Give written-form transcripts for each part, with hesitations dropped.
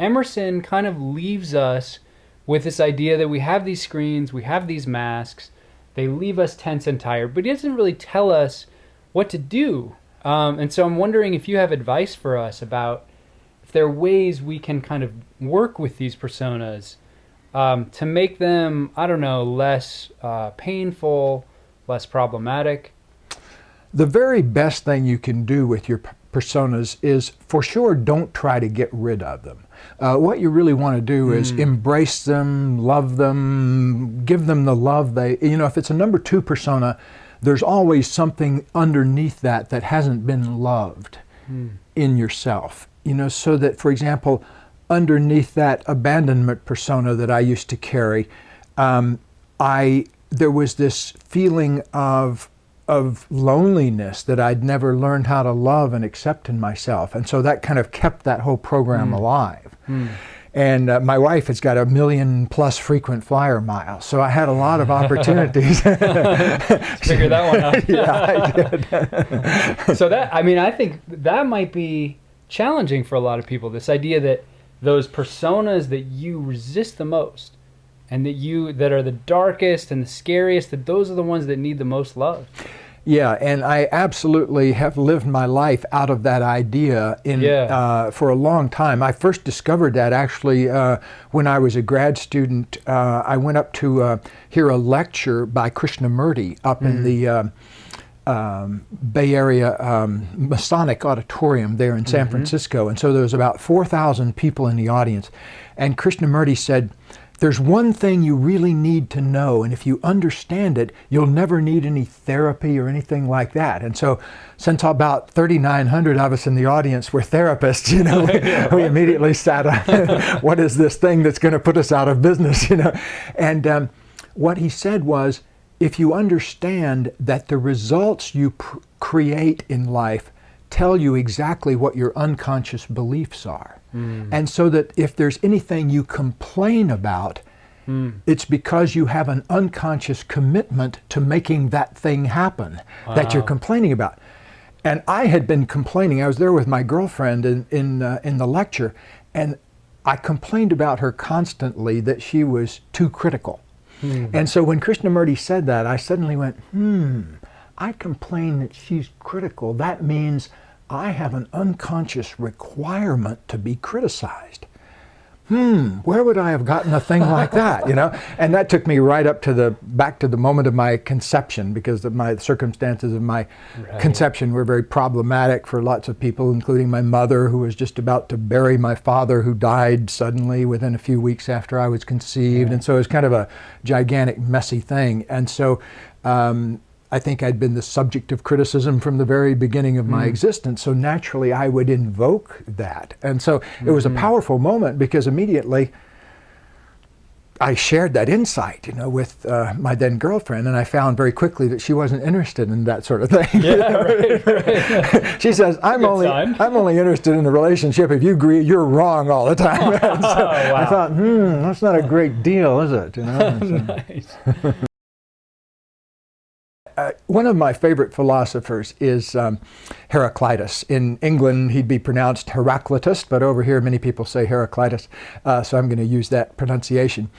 Emerson kind of leaves us with this idea that we have these screens, we have these masks, they leave us tense and tired, but he doesn't really tell us what to do. And so I'm wondering if you have advice for us about if there are ways we can kind of work with these personas to make them, I don't know, less painful, less problematic. The very best thing you can do with your personas is, for sure, don't try to get rid of them. What you really want to do is embrace them, love them, give them the love they, if it's a number 2 persona, there's always something underneath that that hasn't been loved in yourself. So that, for example, underneath that abandonment persona that I used to carry, there was this feeling of loneliness that I'd never learned how to love and accept in myself. And so that kind of kept that whole program alive. And my wife has got 1 million+ frequent flyer miles, so I had a lot of opportunities. Figure that one out. Yeah, I did. So I think that might be challenging for a lot of people, this idea that those personas that you resist the most and that are the darkest and the scariest, that those are the ones that need the most love. Yeah, and I absolutely have lived my life out of that idea for a long time. I first discovered that actually when I was a grad student. I went up to hear a lecture by Krishnamurti up in the Bay Area Masonic Auditorium there in San Francisco. And so there was about 4,000 people in the audience. And Krishnamurti said, there's one thing you really need to know, and if you understand it, you'll never need any therapy or anything like that. And so, since about 3,900 of us in the audience were therapists, we immediately sat on, what is this thing that's going to put us out of business, And what he said was, if you understand that the results you create in life tell you exactly what your unconscious beliefs are. And so that if there's anything you complain about, it's because you have an unconscious commitment to making that thing happen that you're complaining about. And I had been complaining. I was there with my girlfriend in the lecture, and I complained about her constantly that she was too critical. And so when Krishnamurti said that, I suddenly went, I complain that she's critical. That means I have an unconscious requirement to be criticized. Where would I have gotten a thing like that, And that took me right up back to the moment of my conception, because the circumstances of my conception were very problematic for lots of people, including my mother, who was just about to bury my father, who died suddenly within a few weeks after I was conceived. And so it was kind of a gigantic, messy thing. And so I think I'd been the subject of criticism from the very beginning of my existence, so naturally I would invoke that. And so it was a powerful moment, because immediately I shared that insight, with my then girlfriend, and I found very quickly that she wasn't interested in that sort of thing. Yeah, right. She says, I'm only interested in the relationship if you agree you're wrong all the time. So wow. I thought, that's not a great deal, is it? Nice. One of my favorite philosophers is Heraclitus. In England, he'd be pronounced Heraclitus, but over here many people say Heraclitus, so I'm going to use that pronunciation.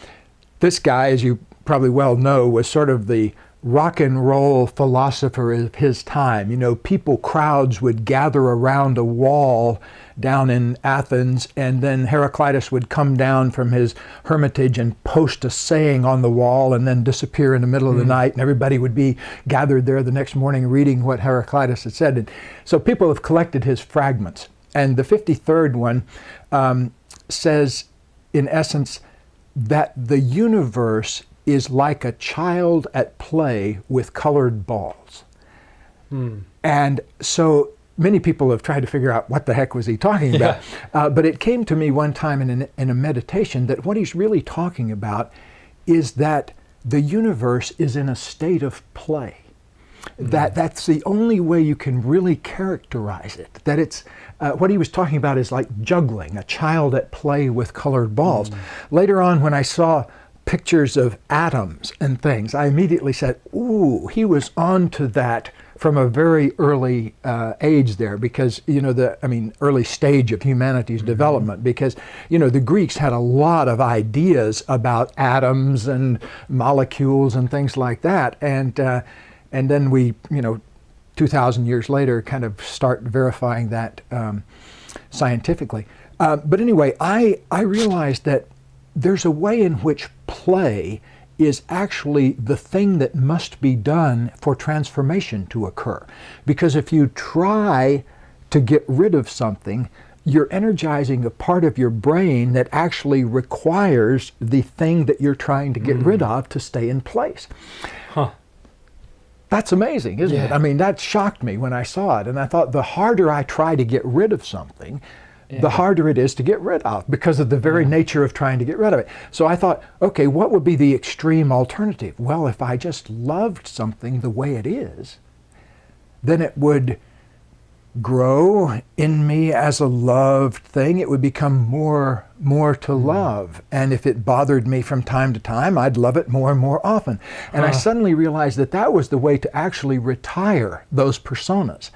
This guy, as you probably well know, was sort of the rock and roll philosopher of his time. Crowds would gather around a wall down in Athens, and then Heraclitus would come down from his hermitage and post a saying on the wall and then disappear in the middle of the night, and everybody would be gathered there the next morning reading what Heraclitus had said. And so people have collected his fragments. And the 53rd one says, in essence, that the universe is like a child at play with colored balls. And so many people have tried to figure out what the heck was he talking about. But it came to me one time in a meditation that what he's really talking about is that the universe is in a state of play. That's the only way you can really characterize it. That it's what he was talking about is like juggling, a child at play with colored balls. Later on, when I saw pictures of atoms and things, I immediately said, ooh, he was on to that from a very early age there, because early stage of humanity's development, because the Greeks had a lot of ideas about atoms and molecules and things like that, and then we 2,000 years later kind of start verifying that scientifically. But anyway, I realized that there's a way in which play is actually the thing that must be done for transformation to occur. Because if you try to get rid of something, you're energizing a part of your brain that actually requires the thing that you're trying to get rid of to stay in place. Huh. That's amazing, isn't it? I mean, that shocked me when I saw it. And I thought, the harder I try to get rid of something, the harder it is to get rid of, because of the very nature of trying to get rid of it. So I thought, okay, what would be the extreme alternative? Well, if I just loved something the way it is, then it would grow in me as a loved thing. It would become more to love. And if it bothered me from time to time, I'd love it more and more often. And I suddenly realized that that was the way to actually retire those personas.